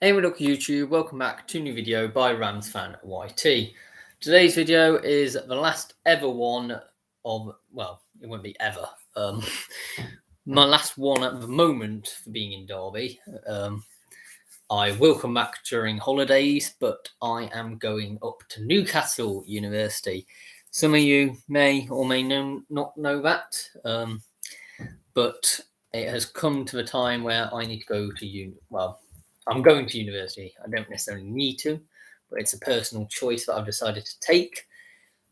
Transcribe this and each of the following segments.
Hey, look YouTube, welcome back to a new video by Rams Fan YT. Today's video is the last ever one of, well, it won't be ever, my last one at the moment for being in Derby. I will come back during holidays, but I am going up to Newcastle University. Some of you may or may not know that, but it has come to the time where I need to go to I'm going to university. I don't necessarily need to, but it's a personal choice that I've decided to take.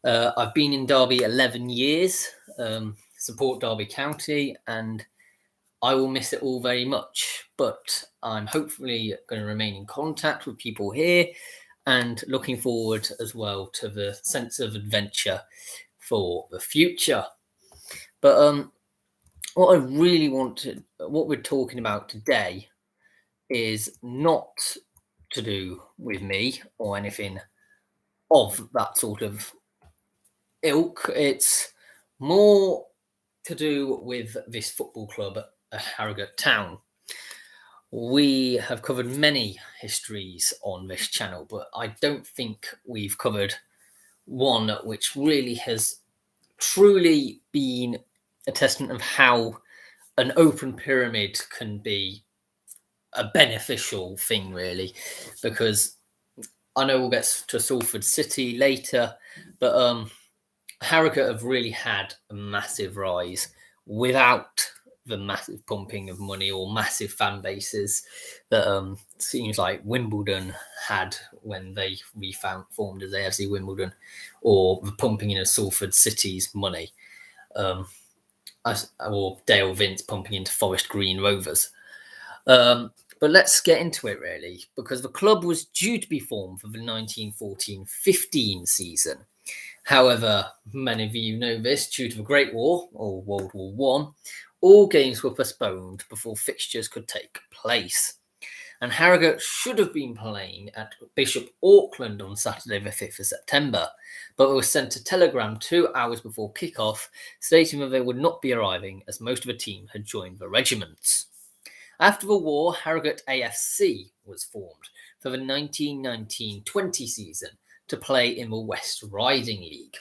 I've been in Derby 11 years, support Derby County, and I will miss it all very much. But I'm hopefully going to remain in contact with people here and looking forward as well to the sense of adventure for the future. But what we're talking about today is not to do with me or anything of that sort of ilk. It's more to do with this football club at Harrogate Town. We have covered many histories on this channel, but I don't think we've covered one which really has truly been a testament of how an open pyramid can be a beneficial thing, really, because I know we'll get to Salford City later, but Harrogate have really had a massive rise without the massive pumping of money or massive fan bases that seems like Wimbledon had when they reformed as AFC Wimbledon, or the pumping in of Salford City's money, or Dale Vince pumping into Forest Green Rovers. But let's get into it, really, because the club was due to be formed for the 1914-15 season. However, many of you know this, due to the Great War, or World War One, all games were postponed before fixtures could take place. And Harrogate should have been playing at Bishop Auckland on Saturday the 5th of September, but were sent a telegram 2 hours before kick-off stating that they would not be arriving as most of the team had joined the regiments. After the war, Harrogate AFC was formed for the 1919-20 season to play in the West Riding League.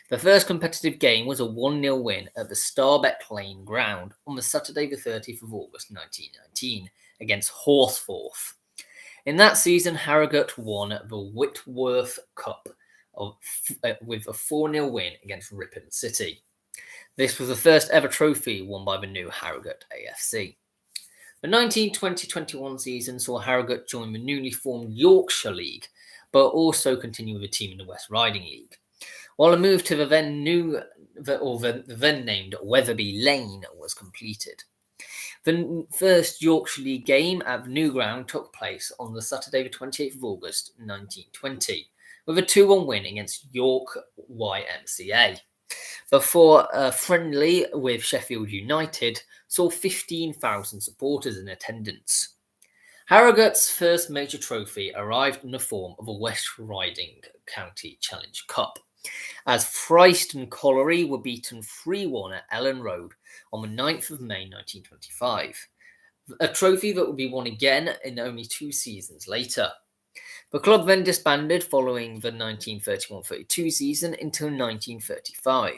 The first competitive game was a 1-0 win at the Starbeck Lane ground on the Saturday the 30th of August 1919 against Horsforth. In that season, Harrogate won the Whitworth Cup with a 4-0 win against Ripon City. This was the first ever trophy won by the new Harrogate AFC. The 1920-21 season saw Harrogate join the newly formed Yorkshire League, but also continue with a team in the West Riding League. While a move to the then named Wetherby Lane was completed. The first Yorkshire League game at the new ground took place on the Saturday the 28th of August 1920, with a 2-1 win against York YMCA. Before a friendly with Sheffield United saw 15,000 supporters in attendance. Harrogate's first major trophy arrived in the form of a West Riding County Challenge Cup, as Freist and Colliery were beaten 3-1 at Ellen Road on the 9th of May 1925, a trophy that would be won again in only 2 seasons later. The club then disbanded following the 1931-32 season until 1935,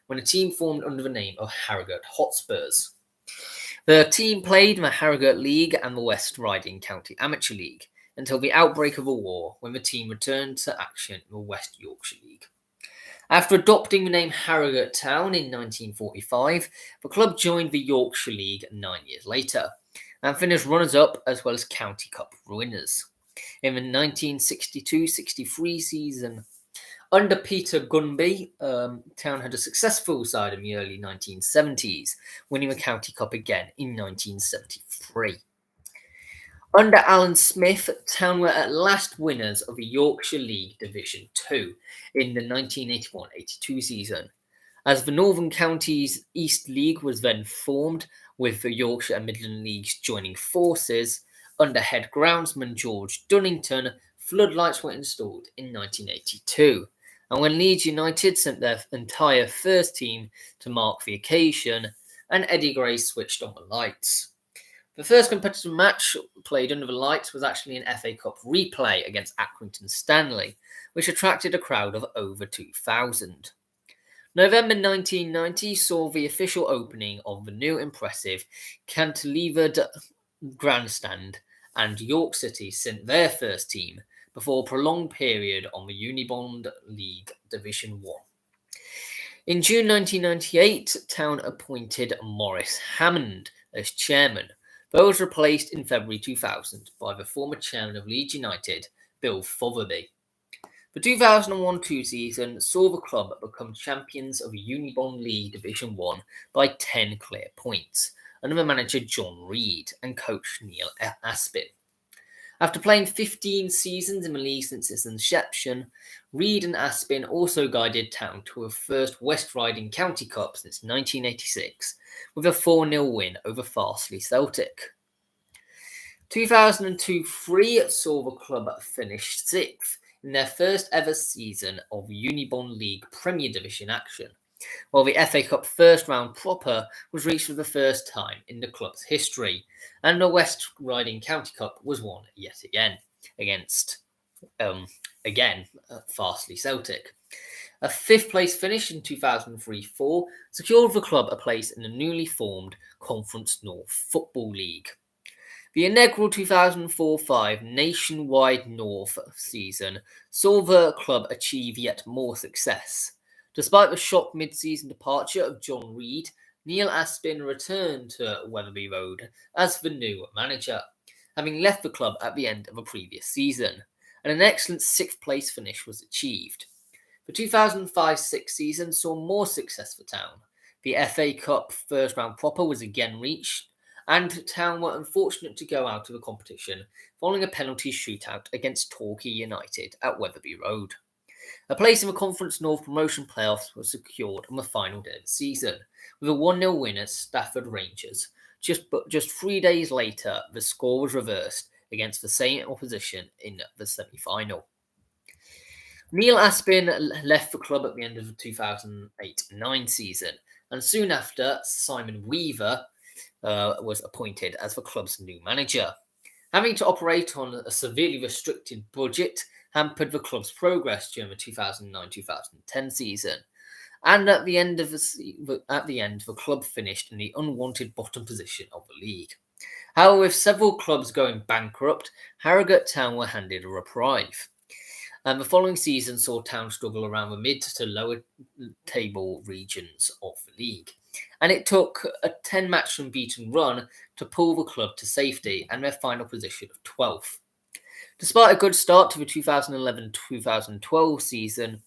when a team formed under the name of Harrogate Hotspurs. The team played in the Harrogate League and the West Riding County Amateur League until the outbreak of the war, when the team returned to action in the West Yorkshire League. After adopting the name Harrogate Town in 1945, the club joined the Yorkshire League 9 years later and finished runners-up as well as County Cup winners. In the 1962-63 season, under Peter Gunby, Town had a successful side in the early 1970s, winning the County Cup again in 1973. Under Alan Smith, Town were at last winners of the Yorkshire League Division 2 in the 1981-82 season. As the Northern Counties East League was then formed, with the Yorkshire and Midland Leagues joining forces, under head groundsman George Dunnington, floodlights were installed in 1982. And when Leeds United sent their entire first team to mark the occasion, and Eddie Gray switched on the lights. The first competitive match played under the lights was actually an FA Cup replay against Accrington Stanley, which attracted a crowd of over 2,000. November 1990 saw the official opening of the new impressive cantilevered grandstand, and York City sent their first team before a prolonged period on the Unibond League Division 1. In June 1998, Town appointed Maurice Hammond as chairman, but was replaced in February 2000 by the former chairman of Leeds United, Bill Fotherby. The 2001-2 season saw the club become champions of Unibond League Division 1 by 10 clear points, under manager John Reid and coach Neil Aspin. After playing 15 seasons in the league since its inception, Reid and Aspin also guided Town to a first West Riding County Cup since 1986, with a 4-0 win over Farsley Celtic. 2002-03 saw the club finish 6th in their first ever season of Unibond League Premier Division action, while the FA Cup first round proper was reached for the first time in the club's history, and the West Riding County Cup was won yet again against Farsley Celtic. A 5th place finish in 2003-04 secured the club a place in the newly formed Conference North Football League. The inaugural 2004-05 nationwide North season saw the club achieve yet more success. Despite the shock mid-season departure of John Reid, Neil Aspin returned to Wetherby Road as the new manager, having left the club at the end of a previous season, and an excellent 6th place finish was achieved. The 2005-06 season saw more success for Town. The FA Cup first round proper was again reached, and Town were unfortunate to go out of the competition following a penalty shootout against Torquay United at Wetherby Road. A place in the Conference North promotion playoffs was secured on the final day of the season, with a 1-0 win at Stafford Rangers. Just 3 days later, the score was reversed against the same opposition in the semi-final. Neil Aspin left the club at the end of the 2008-09 season, and soon after, Simon Weaver was appointed as the club's new manager. Having to operate on a severely restricted budget hampered the club's progress during the 2009-2010 season, and at the end, the club finished in the unwanted bottom position of the league. However, with several clubs going bankrupt, Harrogate Town were handed a reprieve. And the following season saw Town struggle around the mid to lower table regions of the league. And it took a 10-match unbeaten run to pull the club to safety and their final position of 12th. Despite a good start to the 2011-2012 season,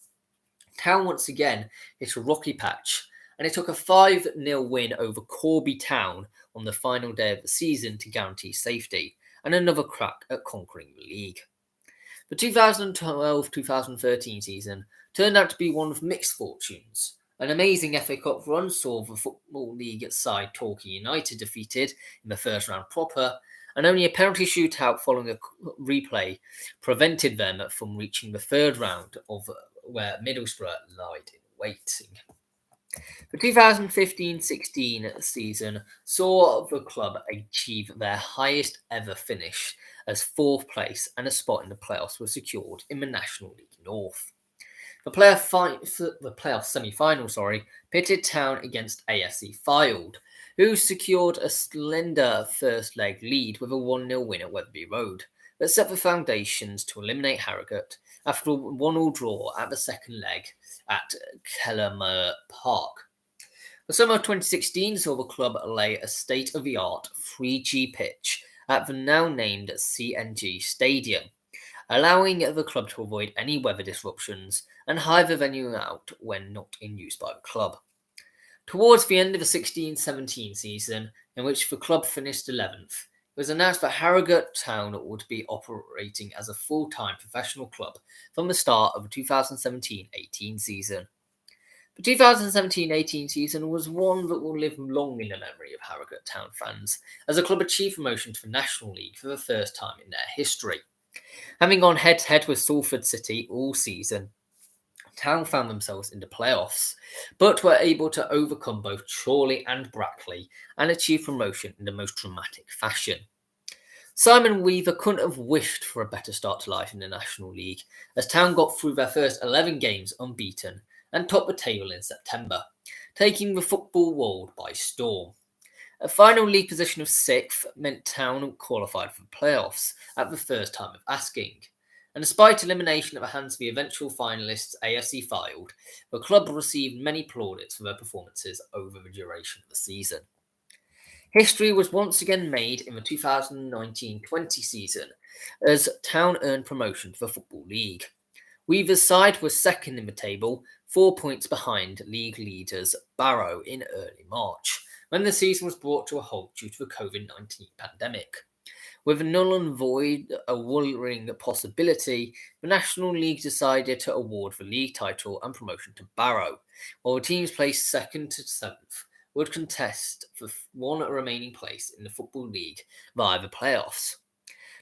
Town once again hit a rocky patch, and it took a 5-0 win over Corby Town on the final day of the season to guarantee safety, and another crack at conquering the league. The 2012-2013 season turned out to be one of mixed fortunes. An amazing FA Cup run saw the Football League side Torquay United defeated in the first round proper, and only a penalty shootout following a replay prevented them from reaching the third round of where Middlesbrough lied in waiting. The 2015-16 season saw the club achieve their highest ever finish as 4th place, and a spot in the playoffs was secured in the National League North. The playoff semi-final, pitted Town against AFC Fylde, who secured a slender first leg lead with a 1-0 win at Wetherby Road, that set the foundations to eliminate Harrogate after a 1-1 draw at the second leg at Kellermer Park. The summer of 2016 saw the club lay a state-of-the-art 3G pitch at the now-named CNG Stadium, allowing the club to avoid any weather disruptions and hire the venue out when not in use by the club. Towards the end of the 16-17 season, in which the club finished 11th, it was announced that Harrogate Town would be operating as a full-time professional club from the start of the 2017-18 season. The 2017-18 season was one that will live long in the memory of Harrogate Town fans, as the club achieved promotion to the National League for the first time in their history. Having gone head-to-head with Salford City all season, Town found themselves in the playoffs, but were able to overcome both Chorley and Brackley and achieve promotion in the most dramatic fashion. Simon Weaver couldn't have wished for a better start to life in the National League, as Town got through their first 11 games unbeaten and topped the table in September, taking the football world by storm. A final league position of 6th meant Town qualified for the playoffs at the first time of asking. And despite elimination at the hands of the eventual finalists AFC Fylde, the club received many plaudits for their performances over the duration of the season. History was once again made in the 2019-20 season as Town earned promotion to the Football League. Weaver's side was second in the table, 4 points behind league leaders Barrow in early March, when the season was brought to a halt due to the COVID-19 pandemic. With a null and void a worrying possibility, the National League decided to award the league title and promotion to Barrow, while the teams placed 2nd to 7th would contest for one remaining place in the Football League via the playoffs.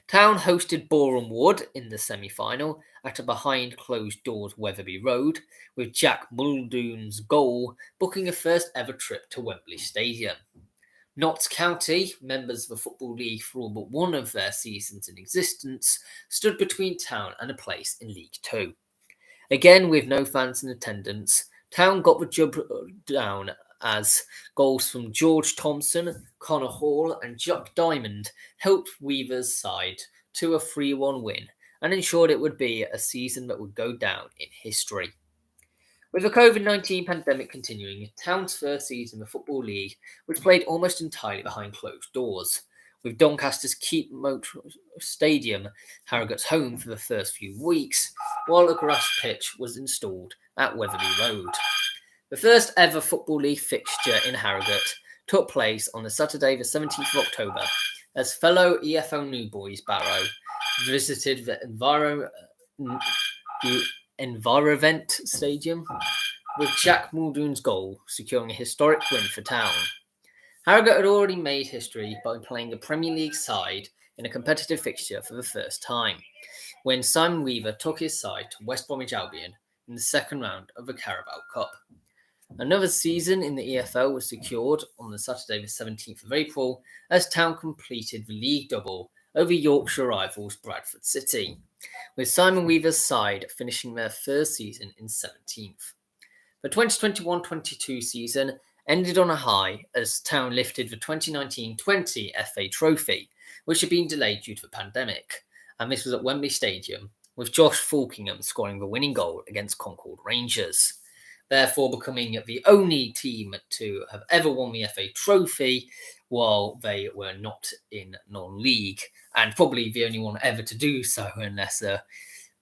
Town hosted Boreham Wood in the semi-final at a behind-closed-doors Wetherby Road, with Jack Muldoon's goal booking a first-ever trip to Wembley Stadium. Notts County, members of the Football League for all but one of their seasons in existence, stood between Town and a place in League Two. Again, with no fans in attendance, Town got the job down as goals from George Thompson, Connor Hall and Jock Diamond helped Weaver's side to a 3-1 win and ensured it would be a season that would go down in history. With the COVID-19 pandemic continuing, Town's first season in the Football League was played almost entirely behind closed doors, with Doncaster's Keep Motor Stadium, Harrogate's home for the first few weeks, while a grass pitch was installed at Wetherby Road. The first ever Football League fixture in Harrogate took place on the Saturday the 17th of October as fellow EFL New Boys Barrow visited the Envirovent Stadium, with Jack Muldoon's goal securing a historic win for Town. Harrogate had already made history by playing a Premier League side in a competitive fixture for the first time, when Simon Weaver took his side to West Bromwich Albion in the second round of the Carabao Cup. Another season in the EFL was secured on the Saturday the 17th of April as Town completed the league double over Yorkshire rivals Bradford City, with Simon Weaver's side finishing their first season in 17th. The 2021-22 season ended on a high as Town lifted the 2019-20 FA Trophy, which had been delayed due to the pandemic, and this was at Wembley Stadium, with Josh Falkingham scoring the winning goal against Concord Rangers, therefore becoming the only team to have ever won the FA Trophy while they were not in non-league, and probably the only one ever to do so unless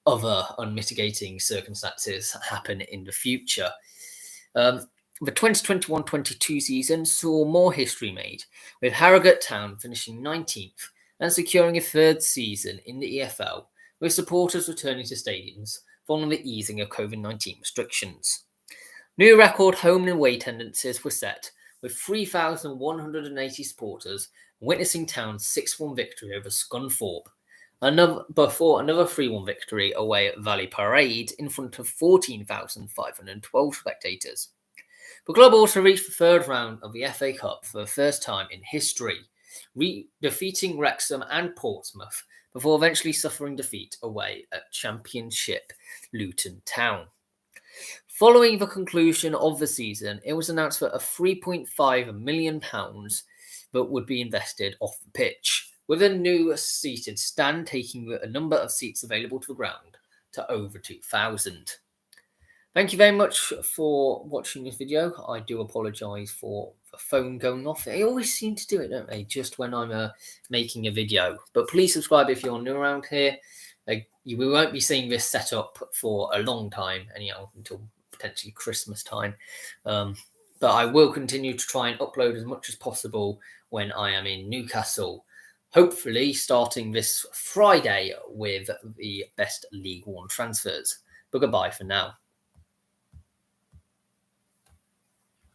other unmitigating circumstances happen in the future. The 2021-22 season saw more history made, with Harrogate Town finishing 19th and securing a third season in the EFL, with supporters returning to stadiums following the easing of COVID-19 restrictions. New record home and away attendances were set, with 3,180 supporters witnessing Town's 6-1 victory over Scunthorpe, before another 3-1 victory away at Valley Parade in front of 14,512 spectators. The club also reached the third round of the FA Cup for the first time in history, defeating Wrexham and Portsmouth before eventually suffering defeat away at Championship Luton Town. Following the conclusion of the season, it was announced that a £3.5 million that would be invested off the pitch, with a new seated stand taking the number of seats available to the ground to over 2,000. Thank you very much for watching this video. I do apologise for the phone going off. They always seem to do it, don't they, just when I'm making a video. But please subscribe if you're new around here. We won't be seeing this set up for a long time, anyhow, until potentially Christmas time. But I will continue to try and upload as much as possible when I am in Newcastle, hopefully starting this Friday with the best League One transfers. But goodbye for now.